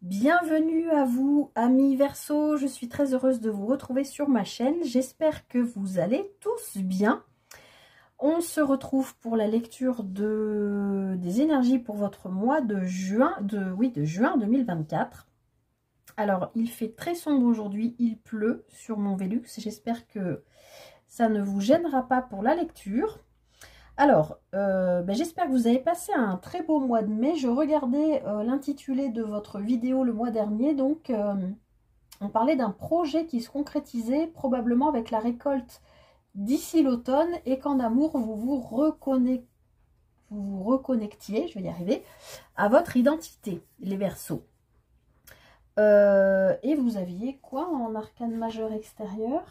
Bienvenue à vous, amis Verseau. Je suis très heureuse de vous retrouver sur ma chaîne. J'espère que vous allez tous bien. On se retrouve pour la lecture des énergies pour votre mois de juin, de juin 2024. Alors, il fait très sombre aujourd'hui, il pleut sur mon Velux. J'espère que ça ne vous gênera pas pour la lecture. Alors, j'espère que vous avez passé un très beau mois de mai. Je regardais l'intitulé de votre vidéo le mois dernier. Donc, on parlait d'un projet qui se concrétisait probablement avec la récolte d'ici l'automne et qu'en amour, vous vous reconnectiez, je vais y arriver, à votre identité, les Verseaux. Et vous aviez quoi en arcane majeur extérieur ?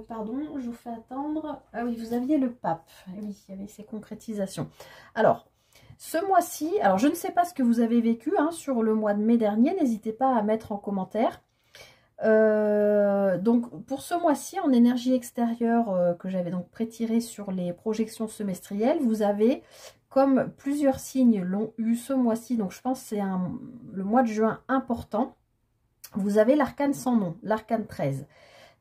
Pardon, je vous fais attendre. Ah oui, vous aviez le pape. Oui, il y avait ces concrétisations. Alors, ce mois-ci, alors je ne sais pas ce que vous avez vécu sur le mois de mai dernier. N'hésitez pas à mettre en commentaire. Donc, pour ce mois-ci, en énergie extérieure que j'avais donc prétiré sur les projections semestrielles, vous avez, comme plusieurs signes l'ont eu ce mois-ci, donc je pense que c'est le mois de juin important, vous avez l'arcane sans nom, l'arcane 13.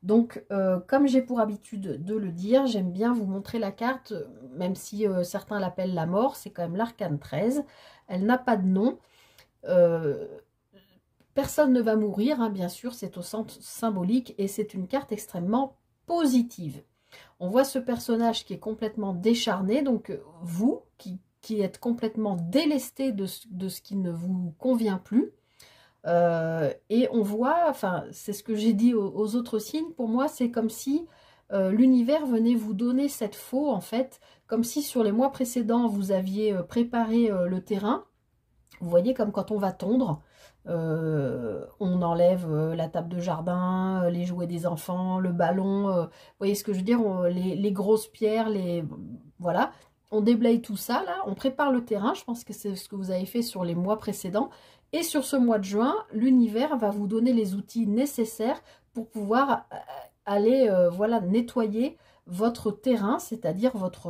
Donc, comme j'ai pour habitude de le dire, j'aime bien vous montrer la carte, même si certains l'appellent la mort, c'est quand même l'arcane 13. Elle n'a pas de nom. Personne ne va mourir, bien sûr, c'est au sens symbolique et c'est une carte extrêmement positive. On voit ce personnage qui est complètement décharné, donc vous, qui êtes complètement délesté de ce qui ne vous convient plus. Et on voit, enfin c'est ce que j'ai dit aux autres signes, pour moi c'est comme si l'univers venait vous donner cette faux en fait, comme si sur les mois précédents vous aviez préparé le terrain, vous voyez comme quand on va tondre, on enlève la table de jardin, les jouets des enfants, le ballon, vous voyez ce que je veux dire, les grosses pierres, voilà, on déblaye tout ça là, on prépare le terrain, je pense que c'est ce que vous avez fait sur les mois précédents. Et sur ce mois de juin, l'univers va vous donner les outils nécessaires pour pouvoir aller voilà, nettoyer votre terrain, c'est-à-dire votre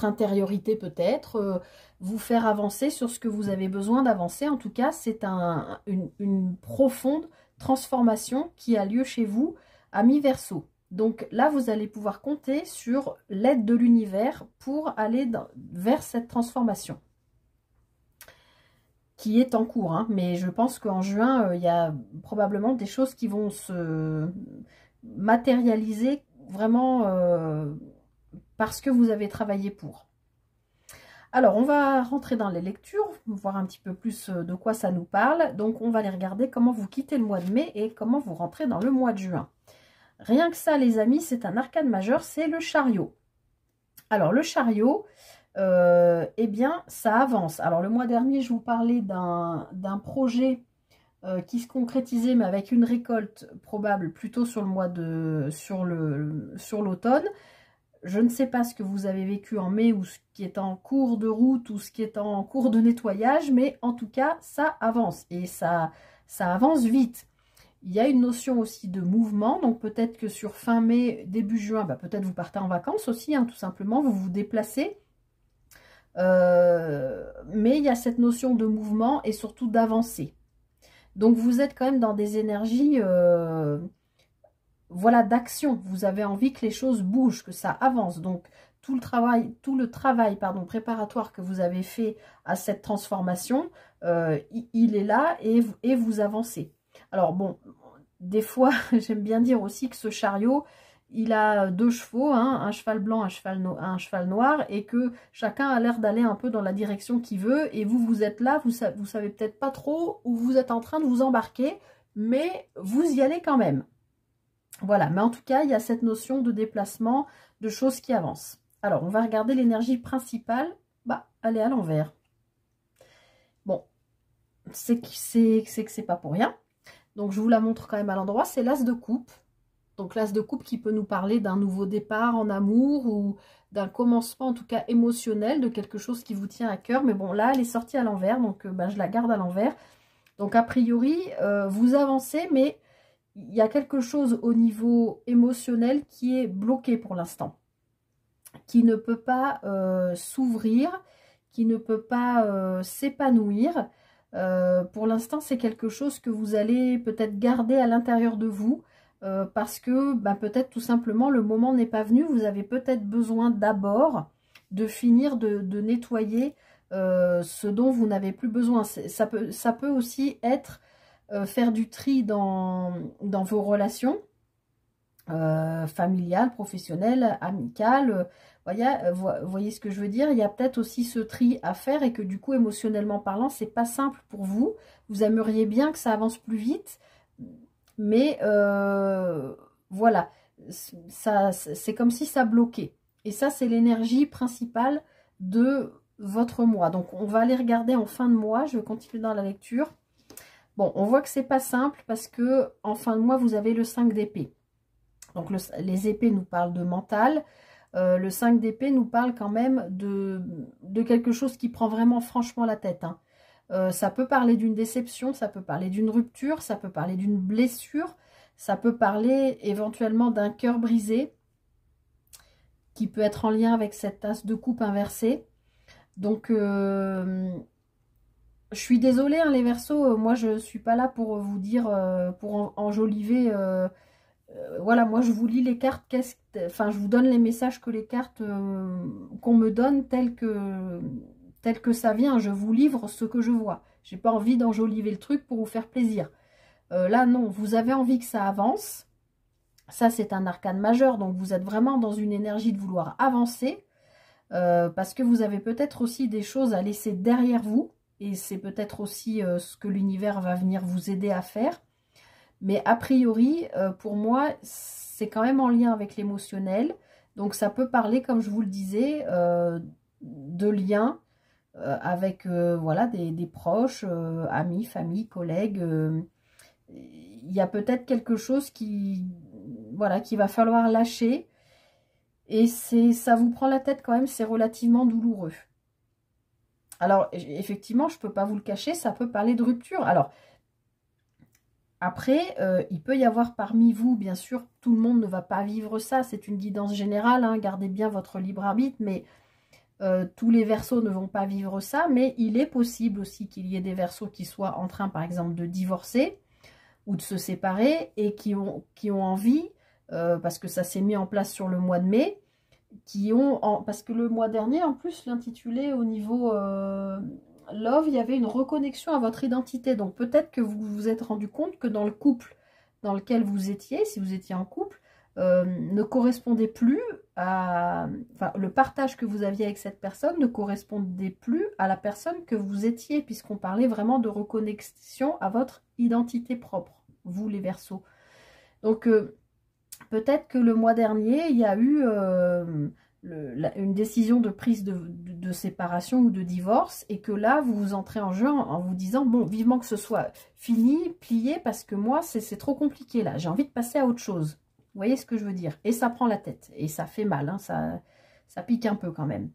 intériorité peut-être, vous faire avancer sur ce que vous avez besoin d'avancer. En tout cas, c'est une profonde transformation qui a lieu chez vous, amis Verseau. Donc là, vous allez pouvoir compter sur l'aide de l'univers pour aller vers cette transformation qui est en cours, mais je pense qu'en juin, il y a probablement des choses qui vont se matérialiser vraiment parce que vous avez travaillé pour. Alors, on va rentrer dans les lectures, voir un petit peu plus de quoi ça nous parle. Donc, on va aller regarder comment vous quittez le mois de mai et comment vous rentrez dans le mois de juin. Rien que ça, les amis, c'est un arcane majeur, c'est le chariot. Alors, le chariot... eh bien, ça avance. Alors, le mois dernier, je vous parlais d'un projet qui se concrétisait, mais avec une récolte probable plutôt sur le mois sur l'automne. Je ne sais pas ce que vous avez vécu en mai ou ce qui est en cours de route ou ce qui est en cours de nettoyage, mais en tout cas, ça avance et ça avance vite. Il y a une notion aussi de mouvement, donc peut-être que sur fin mai, début juin, peut-être vous partez en vacances aussi, tout simplement, vous vous déplacez. Mais il y a cette notion de mouvement et surtout d'avancée. Donc vous êtes quand même dans des énergies voilà, d'action. Vous avez envie que les choses bougent, que ça avance. Donc tout le travail préparatoire que vous avez fait à cette transformation, il est là et vous avancez. Alors bon, des fois, j'aime bien dire aussi que ce chariot, il a deux chevaux, un cheval blanc, un cheval noir, et que chacun a l'air d'aller un peu dans la direction qu'il veut, et vous êtes là, vous savez peut-être pas trop où vous êtes en train de vous embarquer, mais vous y allez quand même. Voilà, mais en tout cas, il y a cette notion de déplacement, de choses qui avancent. Alors, on va regarder l'énergie principale. Elle est à l'envers. Bon, c'est que c'est pas pour rien. Donc, je vous la montre quand même à l'endroit. C'est l'as de coupe. Donc, l'as de coupe qui peut nous parler d'un nouveau départ en amour ou d'un commencement, en tout cas émotionnel, de quelque chose qui vous tient à cœur. Mais bon, là, elle est sortie à l'envers, donc je la garde à l'envers. Donc, a priori, vous avancez, mais il y a quelque chose au niveau émotionnel qui est bloqué pour l'instant. qui ne peut pas s'ouvrir, qui ne peut pas s'épanouir. Pour l'instant, c'est quelque chose que vous allez peut-être garder à l'intérieur de vous, parce que peut-être tout simplement le moment n'est pas venu. Vous avez peut-être besoin d'abord de finir de nettoyer ce dont vous n'avez plus besoin. Ça peut aussi être faire du tri dans vos relations familiales, professionnelles, amicales. Voyez ce que je veux dire? Il y a peut-être aussi ce tri à faire et que du coup, émotionnellement parlant, c'est pas simple pour vous. Vous aimeriez bien que ça avance plus vite, mais voilà, c'est comme si ça bloquait. Et ça, c'est l'énergie principale de votre mois. Donc, on va aller regarder en fin de mois. Je vais continuer dans la lecture. Bon, on voit que c'est pas simple parce que en fin de mois, vous avez le 5 d'épée. Donc, les épées nous parlent de mental. Le 5 d'épée nous parle quand même de quelque chose qui prend vraiment franchement la tête. Hein. Ça peut parler d'une déception, ça peut parler d'une rupture, ça peut parler d'une blessure, ça peut parler éventuellement d'un cœur brisé qui peut être en lien avec cette tasse de coupe inversée. Donc, je suis désolée, hein, les Verseaux, moi je ne suis pas là pour vous dire, pour enjoliver. Voilà, moi je vous lis les cartes, enfin je vous donne les messages que les cartes qu'on me donne telles que ça vient. Je vous livre ce que je vois. J'ai pas envie d'enjoliver le truc pour vous faire plaisir. Là non, vous avez envie que ça avance. Ça c'est un arcane majeur, donc vous êtes vraiment dans une énergie de vouloir avancer. Parce que vous avez peut-être aussi des choses à laisser derrière vous. Et c'est peut-être aussi ce que l'univers va venir vous aider à faire. Mais a priori, pour moi, c'est quand même en lien avec l'émotionnel. Donc ça peut parler, comme je vous le disais, de liens avec voilà, des proches, amis, famille, collègues. Il y a peut-être quelque chose voilà, qu'il va falloir lâcher. Et ça vous prend la tête quand même, c'est relativement douloureux. Alors, effectivement, je ne peux pas vous le cacher, ça peut parler de rupture. Alors, après, il peut y avoir parmi vous, bien sûr, tout le monde ne va pas vivre ça, c'est une guidance générale, hein, gardez bien votre libre arbitre, mais tous les Verseaux ne vont pas vivre ça, mais il est possible aussi qu'il y ait des Verseaux qui soient en train, par exemple, de divorcer ou de se séparer et qui ont envie, parce que ça s'est mis en place sur le mois de mai, parce que le mois dernier, en plus, l'intitulé au niveau Love, il y avait une reconnexion à votre identité. Donc peut-être que vous vous êtes rendu compte que dans le couple dans lequel vous étiez, si vous étiez en couple, ne correspondait plus à... Enfin, le partage que vous aviez avec cette personne ne correspondait plus à la personne que vous étiez, puisqu'on parlait vraiment de reconnexion à votre identité propre, vous les Verseaux. Donc peut-être que le mois dernier, il y a eu une décision de prise de séparation ou de divorce et que là, vous entrez en jeu en vous disant, bon, vivement que ce soit fini, plié, parce que moi, c'est trop compliqué là. J'ai envie de passer à autre chose. Vous voyez ce que je veux dire? Et ça prend la tête et ça fait mal, hein, ça pique un peu quand même.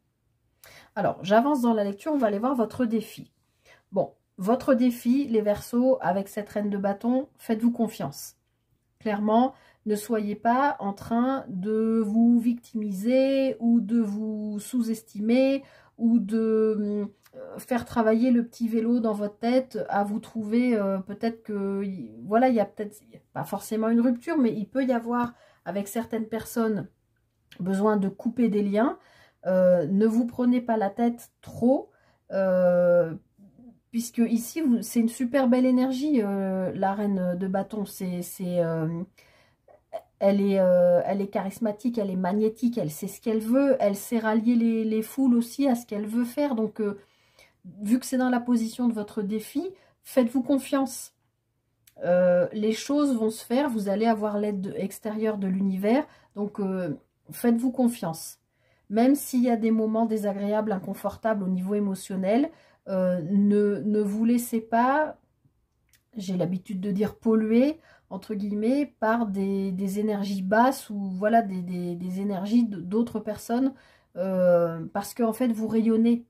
Alors, j'avance dans la lecture, on va aller voir votre défi. Bon, votre défi, les Verseaux, avec cette reine de bâton, faites-vous confiance. Clairement, ne soyez pas en train de vous victimiser ou de vous sous-estimer ou de faire travailler le petit vélo dans votre tête à vous trouver peut-être que, voilà, il y a peut-être pas forcément une rupture, mais il peut y avoir avec certaines personnes besoin de couper des liens. Ne vous prenez pas la tête trop, puisque ici, c'est une super belle énergie, la reine de bâton. Elle est charismatique, elle est magnétique, elle sait ce qu'elle veut, elle sait rallier les foules aussi à ce qu'elle veut faire. Donc, vu que c'est dans la position de votre défi, faites-vous confiance. Les choses vont se faire, vous allez avoir l'aide extérieure de l'univers. Donc, faites-vous confiance. Même s'il y a des moments désagréables, inconfortables au niveau émotionnel, ne vous laissez pas, j'ai l'habitude de dire polluer, entre guillemets, par des énergies basses ou voilà des énergies d'autres personnes, parce qu'en fait vous rayonnez.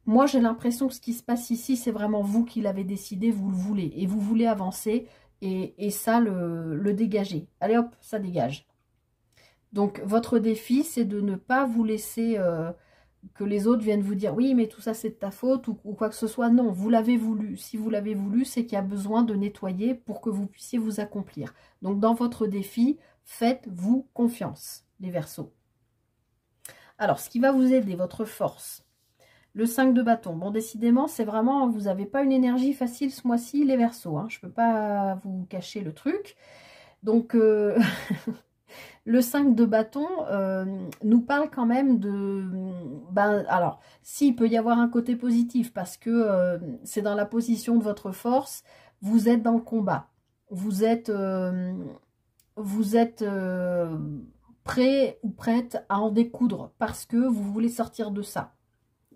Moi j'ai l'impression que ce qui se passe ici, c'est vraiment vous qui l'avez décidé, vous le voulez, et vous voulez avancer, et ça le dégager. Allez hop, ça dégage. Donc, votre défi, c'est de ne pas vous laisser que les autres viennent vous dire « Oui, mais tout ça, c'est de ta faute » ou quoi que ce soit. Non, vous l'avez voulu. Si vous l'avez voulu, c'est qu'il y a besoin de nettoyer pour que vous puissiez vous accomplir. Donc, dans votre défi, faites-vous confiance, les Verseaux. Alors, ce qui va vous aider, votre force. Le 5 de bâton. Bon, décidément, c'est vraiment... Vous n'avez pas une énergie facile ce mois-ci, les Verseaux. Hein. Je ne peux pas vous cacher le truc. Donc... Le 5 de bâton nous parle quand même de... alors, s'il peut y avoir un côté positif, parce que c'est dans la position de votre force, vous êtes dans le combat. Vous êtes prêt ou prête à en découdre, parce que vous voulez sortir de ça.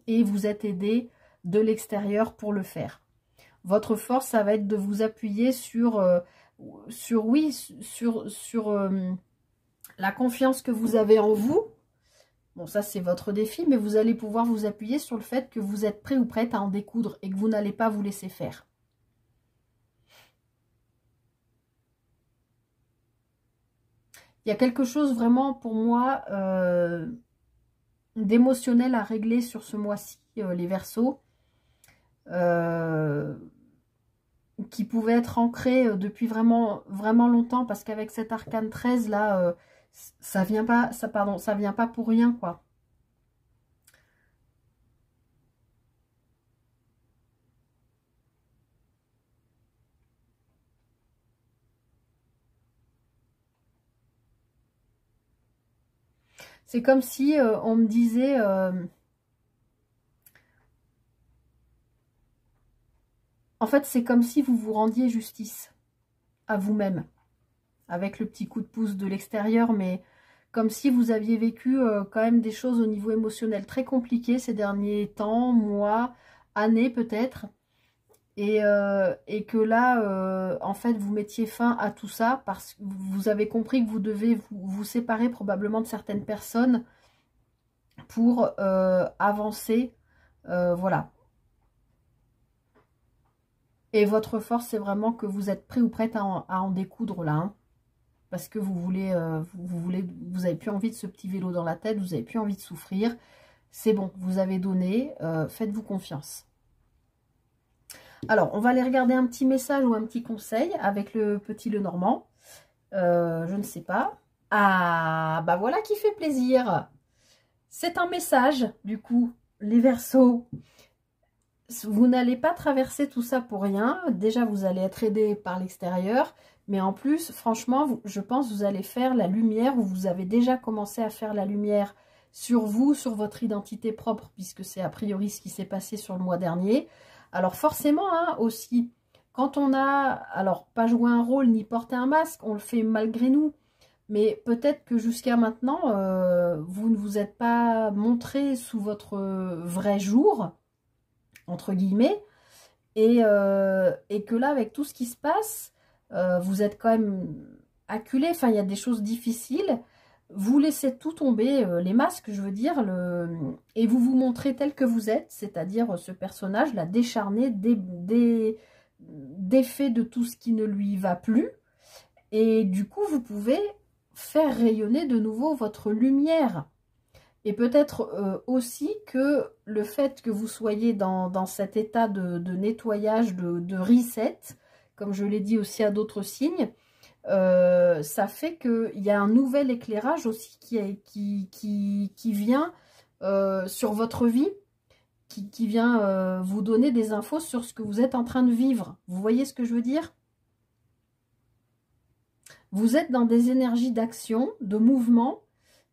Et vous êtes aidé de l'extérieur pour le faire. Votre force, ça va être de vous appuyer sur la confiance que vous avez en vous. Bon, ça, c'est votre défi, mais vous allez pouvoir vous appuyer sur le fait que vous êtes prêt ou prête à en découdre et que vous n'allez pas vous laisser faire. Il y a quelque chose vraiment, pour moi, d'émotionnel à régler sur ce mois-ci, les Verseaux, qui pouvait être ancré depuis vraiment, vraiment longtemps, parce qu'avec cet arcane 13, là... ça vient pas, ça vient pas pour rien, quoi. C'est comme si on me disait... en fait, c'est comme si vous vous rendiez justice à vous-même, avec le petit coup de pouce de l'extérieur, mais comme si vous aviez vécu quand même des choses au niveau émotionnel très compliquées ces derniers temps, mois, années peut-être, et que là, en fait, vous mettiez fin à tout ça parce que vous avez compris que vous devez vous séparer probablement de certaines personnes pour avancer, voilà. Et votre force, c'est vraiment que vous êtes prêt ou prête à en découdre là, hein. Parce que vous voulez, vous avez plus envie de ce petit vélo dans la tête, vous avez plus envie de souffrir. C'est bon, vous avez donné, faites-vous confiance. Alors, on va aller regarder un petit message ou un petit conseil avec le petit Lenormand. Je ne sais pas. Ah, bah voilà qui fait plaisir. C'est un message, du coup, les Verseaux. Vous n'allez pas traverser tout ça pour rien. Déjà, vous allez être aidé par l'extérieur. Mais en plus, franchement, je pense que vous allez faire la lumière, ou vous avez déjà commencé à faire la lumière sur vous, sur votre identité propre, puisque c'est a priori ce qui s'est passé sur le mois dernier. Alors forcément, hein, aussi, quand on a, alors pas joué un rôle ni porté un masque, on le fait malgré nous. Mais peut-être que jusqu'à maintenant, vous ne vous êtes pas montré sous votre vrai jour, entre guillemets, et que là, avec tout ce qui se passe, vous êtes quand même acculé, enfin, il y a des choses difficiles, vous laissez tout tomber, les masques, je veux dire, et vous vous montrez tel que vous êtes, c'est-à-dire ce personnage-là, décharné, défait de tout ce qui ne lui va plus, et du coup, vous pouvez faire rayonner de nouveau votre lumière. Et peut-être aussi que le fait que vous soyez dans cet état de nettoyage, de reset, comme je l'ai dit aussi à d'autres signes, ça fait qu'il y a un nouvel éclairage aussi qui vient sur votre vie, qui vient vous donner des infos sur ce que vous êtes en train de vivre. Vous voyez ce que je veux dire ? Vous êtes dans des énergies d'action, de mouvement,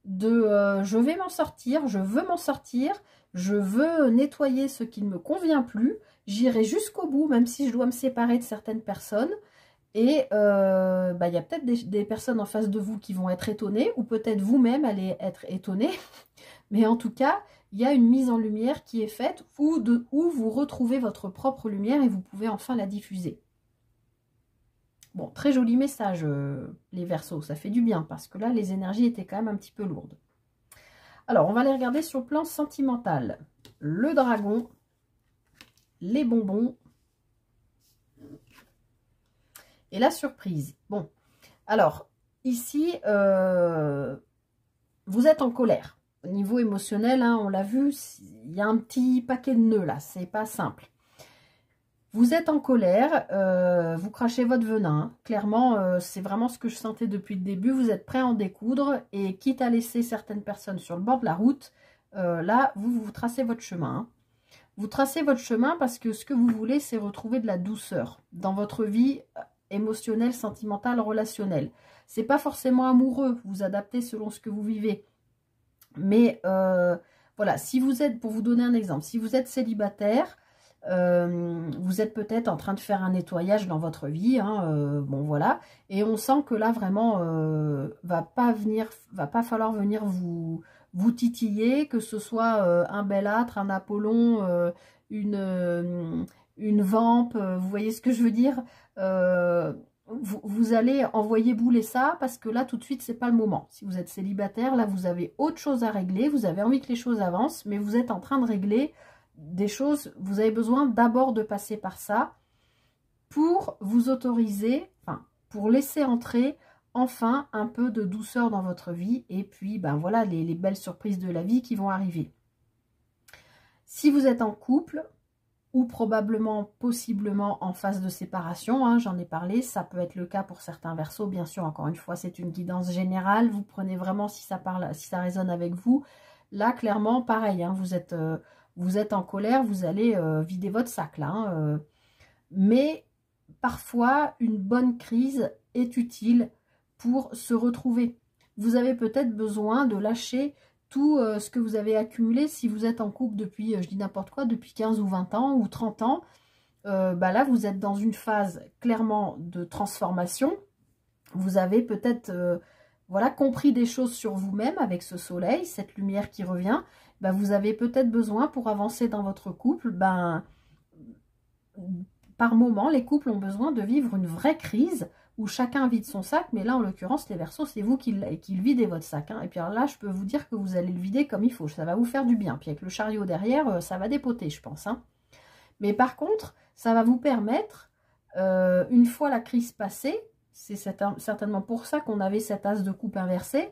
de je vais m'en sortir, je veux m'en sortir, je veux nettoyer ce qui ne me convient plus, j'irai jusqu'au bout, même si je dois me séparer de certaines personnes. Et il y a peut-être des personnes en face de vous qui vont être étonnées, ou peut-être vous-même allez être étonné. Mais en tout cas, il y a une mise en lumière qui est faite où vous retrouvez votre propre lumière et vous pouvez enfin la diffuser. Bon, très joli message, les Verseaux, ça fait du bien, parce que là, les énergies étaient quand même un petit peu lourdes. Alors, on va les regarder sur le plan sentimental. Le dragon, les bonbons et la surprise. Bon, alors, ici, vous êtes en colère. Au niveau émotionnel, hein, on l'a vu, il y a un petit paquet de nœuds là, c'est pas simple. Vous êtes en colère, vous crachez votre venin. Hein. Clairement, c'est vraiment ce que je sentais depuis le début. Vous êtes prêt à en découdre et quitte à laisser certaines personnes sur le bord de la route, là, vous tracez votre chemin. Hein. Vous tracez votre chemin parce que ce que vous voulez, c'est retrouver de la douceur dans votre vie émotionnelle, sentimentale, relationnelle. C'est pas forcément amoureux, vous adaptez selon ce que vous vivez. Mais voilà, si vous êtes, pour vous donner un exemple, si vous êtes célibataire, vous êtes peut-être en train de faire un nettoyage dans votre vie, hein, bon voilà, et on sent que là vraiment va pas falloir venir vous titiller, que ce soit un bellâtre, un Apollon, une vampe, vous voyez ce que je veux dire, vous allez envoyer bouler ça parce que là tout de suite c'est pas le moment. Si vous êtes célibataire, là vous avez autre chose à régler, vous avez envie que les choses avancent, mais vous êtes en train de régler des choses, vous avez besoin d'abord de passer par ça pour vous autoriser, enfin pour laisser entrer enfin un peu de douceur dans votre vie et puis ben voilà les belles surprises de la vie qui vont arriver. Si vous êtes en couple ou probablement, possiblement en phase de séparation, hein, j'en ai parlé, ça peut être le cas pour certains Verseaux, bien sûr, encore une fois, c'est une guidance générale, vous prenez vraiment si ça parle, si ça résonne avec vous. Là, clairement, pareil, hein, vous êtes en colère, vous allez vider votre sac, là. Hein, mais parfois, une bonne crise est utile pour se retrouver. Vous avez peut-être besoin de lâcher tout ce que vous avez accumulé si vous êtes en couple depuis, je dis n'importe quoi, depuis 15 ou 20 ans ou 30 ans. Bah là, vous êtes dans une phase clairement de transformation. Vous avez peut-être voilà, compris des choses sur vous-même avec ce soleil, cette lumière qui revient. Bah, vous avez peut-être besoin pour avancer dans votre couple, ben, par moment, les couples ont besoin de vivre une vraie crise où chacun vide son sac, mais là, en l'occurrence, les Verseaux, c'est vous qui le videz votre sac. Hein. Et puis alors là, je peux vous dire que vous allez le vider comme il faut, ça va vous faire du bien. Puis avec le chariot derrière, ça va dépoter, je pense. Hein. Mais par contre, ça va vous permettre, une fois la crise passée, c'est certainement pour ça qu'on avait cet as de coupe inversé,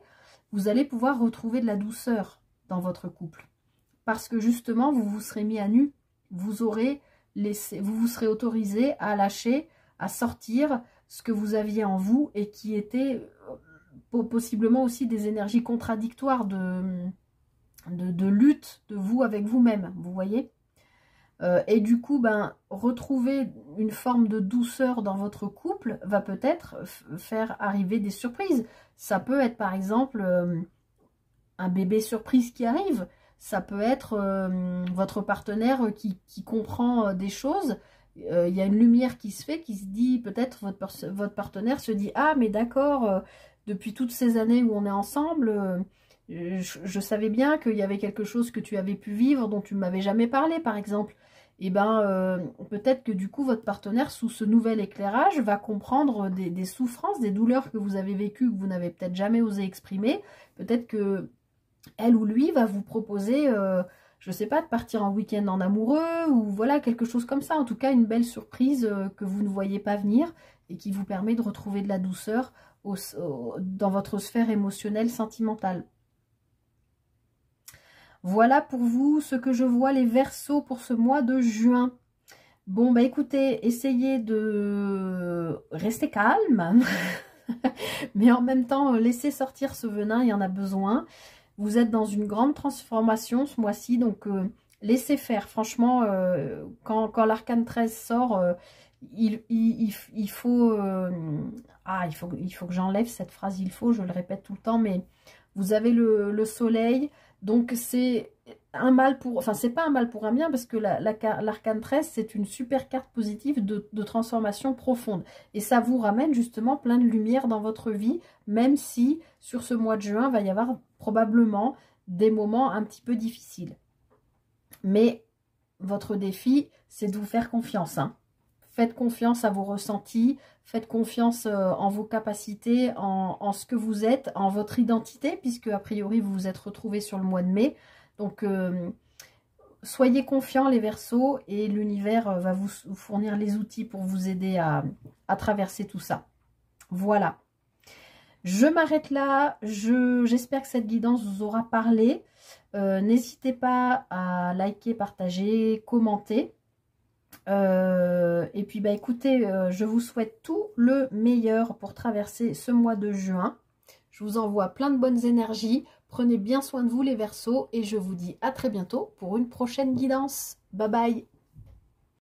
vous allez pouvoir retrouver de la douceur dans votre couple. Parce que justement, vous vous serez mis à nu, vous aurez laissé, vous vous serez autorisé à lâcher, à sortir ce que vous aviez en vous et qui était possiblement aussi des énergies contradictoires de lutte de vous avec vous-même, vous voyez. Et du coup, ben, retrouver une forme de douceur dans votre couple va peut-être faire arriver des surprises. Ça peut être par exemple un bébé surprise qui arrive. Ça peut être votre partenaire qui comprend des choses. Il y a une lumière qui se fait, qui se dit, peut-être votre partenaire se dit « Ah, mais d'accord, depuis toutes ces années où on est ensemble, je savais bien qu'il y avait quelque chose que tu avais pu vivre dont tu ne m'avais jamais parlé, par exemple. » Et bien, peut-être que du coup, votre partenaire, sous ce nouvel éclairage, va comprendre des souffrances, des douleurs que vous avez vécues, que vous n'avez peut-être jamais osé exprimer. Peut-être que elle ou lui va vous proposer, je ne sais pas, de partir en week-end en amoureux, ou voilà, quelque chose comme ça. En tout cas, une belle surprise que vous ne voyez pas venir et qui vous permet de retrouver de la douceur dans votre sphère émotionnelle, sentimentale. Voilà pour vous ce que je vois les Verseaux pour ce mois de juin. Bon, bah écoutez, essayez de rester calme, mais en même temps, laissez sortir ce venin, il y en a besoin. Vous êtes dans une grande transformation ce mois-ci, donc laissez faire. Franchement, quand l'arcane 13 sort, il faut... il faut que j'enlève cette phrase, il faut, je le répète tout le temps, mais vous avez le soleil, donc c'est un mal pour... Enfin, c'est pas un mal pour un bien, parce que l'arcane 13, c'est une super carte positive de transformation profonde. Et ça vous ramène justement plein de lumière dans votre vie, même si sur ce mois de juin, va y avoir probablement des moments un petit peu difficiles. Mais votre défi, c'est de vous faire confiance. Hein. Faites confiance à vos ressentis, faites confiance en vos capacités, en ce que vous êtes, en votre identité, puisque a priori vous vous êtes retrouvés sur le mois de mai. Donc soyez confiants les Verseaux et l'univers va vous fournir les outils pour vous aider à traverser tout ça. Voilà. Je m'arrête là. J'espère que cette guidance vous aura parlé. N'hésitez pas à liker, partager, commenter. Et puis, bah, écoutez, je vous souhaite tout le meilleur pour traverser ce mois de juin. Je vous envoie plein de bonnes énergies. Prenez bien soin de vous les Verseaux et je vous dis à très bientôt pour une prochaine guidance. Bye bye!